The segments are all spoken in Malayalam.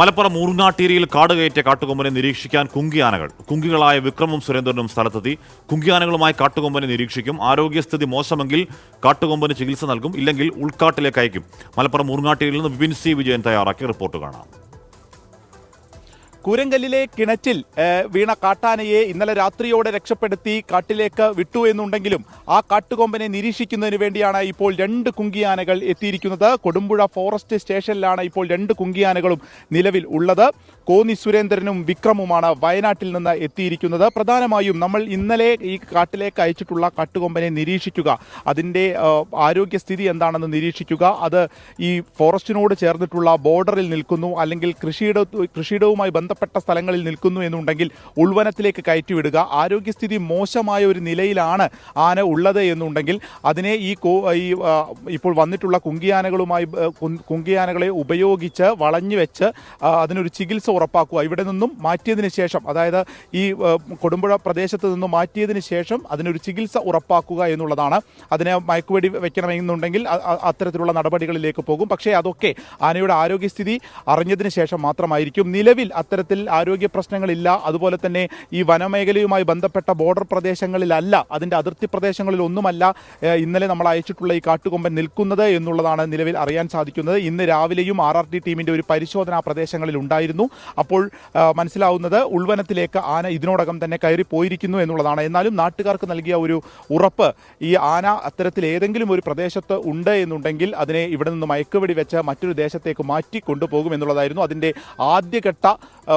മലപ്പുറം മൂർങ്ങാട്ടീരിയിൽ കാട് കയറ്റിയ കാട്ടുകൊമ്പനെ നിരീക്ഷിക്കാൻ കുങ്കിയാനകൾ. കുങ്കികളായ വിക്രമും സുരേന്ദ്രനും സ്ഥലത്തെത്തി. കുങ്കിയാനകളുമായി കാട്ടുകൊമ്പനെ നിരീക്ഷിക്കും. ആരോഗ്യസ്ഥിതി മോശമെങ്കിൽ കാട്ടുകൊമ്പന് ചികിത്സ നൽകും, ഇല്ലെങ്കിൽ ഉൾക്കാട്ടിലേക്ക് അയക്കും. മലപ്പുറം മൂർങ്ങാട്ടീരിയിൽ നിന്ന് വിപിൻ സി വിജയൻ തയ്യാറാക്കിയ റിപ്പോർട്ട് കാണാം. കൂരങ്കല്ലിലെ കിണറ്റിൽ വീണ കാട്ടാനയെ ഇന്നലെ രാത്രിയോടെ രക്ഷപ്പെടുത്തി കാട്ടിലേക്ക് വിട്ടു എന്നുണ്ടെങ്കിലും ആ കാട്ടുകൊമ്പനെ നിരീക്ഷിക്കുന്നതിന് വേണ്ടിയാണ് ഇപ്പോൾ 2 കുങ്കിയാനകൾ എത്തിയിരിക്കുന്നത്. കൊടുമ്പുഴ ഫോറസ്റ്റ് സ്റ്റേഷനിലാണ് ഇപ്പോൾ 2 കുങ്കിയാനകളും നിലവിൽ ഉള്ളത്. കോന്നി സുരേന്ദ്രനും വിക്രമുമാണ് വയനാട്ടിൽ നിന്ന് എത്തിയിരിക്കുന്നത്. പ്രധാനമായും നമ്മൾ ഇന്നലെ ഈ കാട്ടിലേക്ക് അയച്ചിട്ടുള്ള കാട്ടുകൊമ്പനെ നിരീക്ഷിക്കുക, അതിൻ്റെ ആരോഗ്യസ്ഥിതി എന്താണെന്ന് നിരീക്ഷിക്കുക. അത് ഈ ഫോറസ്റ്റിനോട് ചേർന്നിട്ടുള്ള ബോർഡറിൽ നിൽക്കുന്നു, അല്ലെങ്കിൽ കൃഷിയിടവുമായി ബന്ധപ്പെട്ട സ്ഥലങ്ങളിൽ നിൽക്കുന്നു എന്നുണ്ടെങ്കിൽ ഉൾവനത്തിലേക്ക് കയറ്റിവിടുക. ആരോഗ്യസ്ഥിതി മോശമായ ഒരു നിലയിലാണ് ആന ഉള്ളത് എന്നുണ്ടെങ്കിൽ അതിനെ ഇപ്പോൾ വന്നിട്ടുള്ള കുങ്കിയാനകളെ ഉപയോഗിച്ച് വളഞ്ഞു വെച്ച് അതിനൊരു ചികിത്സ ഉറപ്പാക്കുക. ഇവിടെ നിന്നും മാറ്റിയതിന് ശേഷം, അതായത് ഈ കൊടുമ്പുഴ പ്രദേശത്ത് നിന്നും മാറ്റിയതിന് ശേഷം അതിനൊരു ചികിത്സ ഉറപ്പാക്കുക എന്നുള്ളതാണ്. അതിനെ മയക്കുവെടി വെക്കണമെന്നുണ്ടെങ്കിൽ അത്തരത്തിലുള്ള നടപടികളിലേക്ക് പോകും. പക്ഷേ അതൊക്കെ ആനയുടെ ആരോഗ്യസ്ഥിതി അറിഞ്ഞതിന് ശേഷം മാത്രമായിരിക്കും. നിലവിൽ അത്തരത്തിൽ ആരോഗ്യ പ്രശ്നങ്ങളില്ല. അതുപോലെ തന്നെ ഈ വനമേഖലയുമായി ബന്ധപ്പെട്ട ബോർഡർ പ്രദേശങ്ങളിലല്ല, അതിൻ്റെ അതിർത്തി പ്രദേശങ്ങളിൽ ഒന്നുമല്ല ഇന്നലെ നമ്മൾ അയച്ചിട്ടുള്ള ഈ കാട്ടുകൊമ്പൻ നിൽക്കുന്നത് എന്നുള്ളതാണ് നിലവിൽ അറിയാൻ സാധിക്കുന്നത്. ഇന്ന് രാവിലെയും RRT ടീമിൻ്റെ ഒരു പരിശോധന ആ പ്രദേശങ്ങളിൽ ഉണ്ടായിരുന്നു. അപ്പോൾ മനസ്സിലാവുന്നത് ഉൾവനത്തിലേക്ക് ആന ഇതിനോടകം തന്നെ കയറി പോയിരിക്കുന്നു എന്നുള്ളതാണ്. എന്നാലും നാട്ടുകാർക്ക് നൽകിയ ഒരു ഉറപ്പ്, ഈ ആന അത്തരത്തിൽ ഏതെങ്കിലും ഒരു പ്രദേശത്ത് ഉണ്ട് എന്നുണ്ടെങ്കിൽ അതിനെ ഇവിടെ നിന്ന് മയക്കുവെടി വെച്ച് മറ്റൊരു ദേശത്തേക്ക് മാറ്റി കൊണ്ടുപോകും എന്നുള്ളതായിരുന്നു. അതിൻ്റെ ആദ്യഘട്ട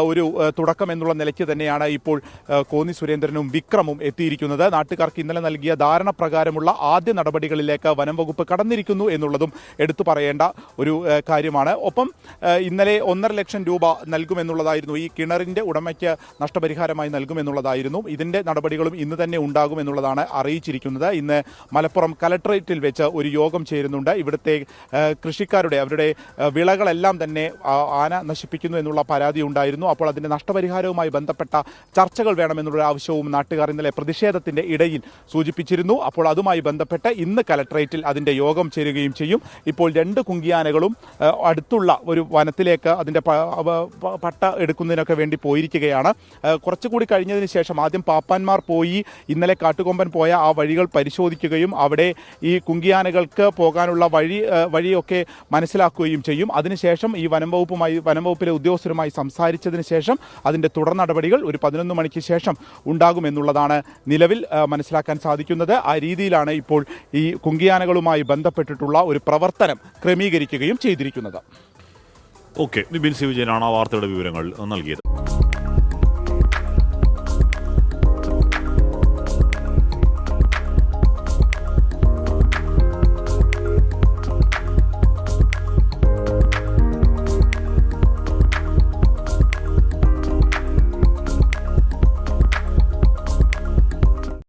ഒരു തുടക്കം എന്നുള്ള നിലയ്ക്ക് തന്നെയാണ് ഇപ്പോൾ കോന്നി സുരേന്ദ്രനും വിക്രമും എത്തിയിരിക്കുന്നത്. നാട്ടുകാർക്ക് ഇന്നലെ നൽകിയ ധാരണ പ്രകാരമുള്ള ആദ്യ നടപടികളിലേക്ക് വനം വകുപ്പ് കടന്നിരിക്കുന്നു എന്നുള്ളതും എടുത്തു പറയേണ്ട ഒരു കാര്യമാണ്. ഒപ്പം ഇന്നലെ 1.5 ലക്ഷം രൂപ നൽകുമെന്നുള്ളതായിരുന്നു, ഈ കിണറിൻ്റെ ഉടമയ്ക്ക് നഷ്ടപരിഹാരമായി നൽകുമെന്നുള്ളതായിരുന്നു. ഇതിൻ്റെ നടപടികളും ഇന്ന് തന്നെ ഉണ്ടാകുമെന്നുള്ളതാണ് അറിയിച്ചിരിക്കുന്നത്. ഇന്ന് മലപ്പുറം കലക്ടറേറ്റിൽ വെച്ച് ഒരു യോഗം ചേരുന്നുണ്ട്. ഇവിടുത്തെ കൃഷിക്കാരുടെ അവരുടെ വിളകളെല്ലാം തന്നെ ആന നശിപ്പിക്കുന്നു എന്നുള്ള പരാതി ഉണ്ടായിരുന്നു. അപ്പോൾ അതിൻ്റെ നഷ്ടപരിഹാരവുമായി ബന്ധപ്പെട്ട ചർച്ചകൾ വേണമെന്നുള്ള ആവശ്യവും നാട്ടുകാർ ഇന്നലെ പ്രതിഷേധത്തിൻ്റെ ഇടയിൽ സൂചിപ്പിച്ചിരുന്നു. അപ്പോൾ അതുമായി ബന്ധപ്പെട്ട് ഇന്ന് കലക്ടറേറ്റിൽ അതിൻ്റെ യോഗം ചേരുകയും ചെയ്യും. ഇപ്പോൾ 2 കുങ്കിയാനകളും അടുത്തുള്ള ഒരു വനത്തിലേക്ക് അതിൻ്റെ പട്ട എടുക്കുന്നതിനൊക്കെ വേണ്ടി പോയിരിക്കുകയാണ്. കുറച്ചുകൂടി കഴിഞ്ഞതിന് ശേഷം ആദ്യം പാപ്പാന്മാർ പോയി ഇന്നലെ കാട്ടുകൊമ്പൻ പോയ ആ വഴികൾ പരിശോധിക്കുകയും അവിടെ ഈ കുങ്കിയാനകൾക്ക് പോകാനുള്ള വഴിയൊക്കെ മനസ്സിലാക്കുകയും ചെയ്യും. അതിനുശേഷം ഈ വനംവകുപ്പിലെ ഉദ്യോഗസ്ഥരുമായി സംസാരിച്ചതിന് ശേഷം അതിൻ്റെ തുടർ നടപടികൾ ഒരു 11 മണിക്ക് ശേഷം ഉണ്ടാകുമെന്നുള്ളതാണ് നിലവിൽ മനസ്സിലാക്കാൻ സാധിക്കുന്നത്. ആ രീതിയിലാണ് ഇപ്പോൾ ഈ കുങ്കിയാനകളുമായി ബന്ധപ്പെട്ടിട്ടുള്ള ഒരു പ്രവർത്തനം ക്രമീകരിക്കുകയും ചെയ്തിരിക്കുന്നത്. ഓക്കെ, വിപിൻ സി വിജയനാണ് ആ വാർത്തയുടെ വിവരങ്ങൾ നൽകിയത്.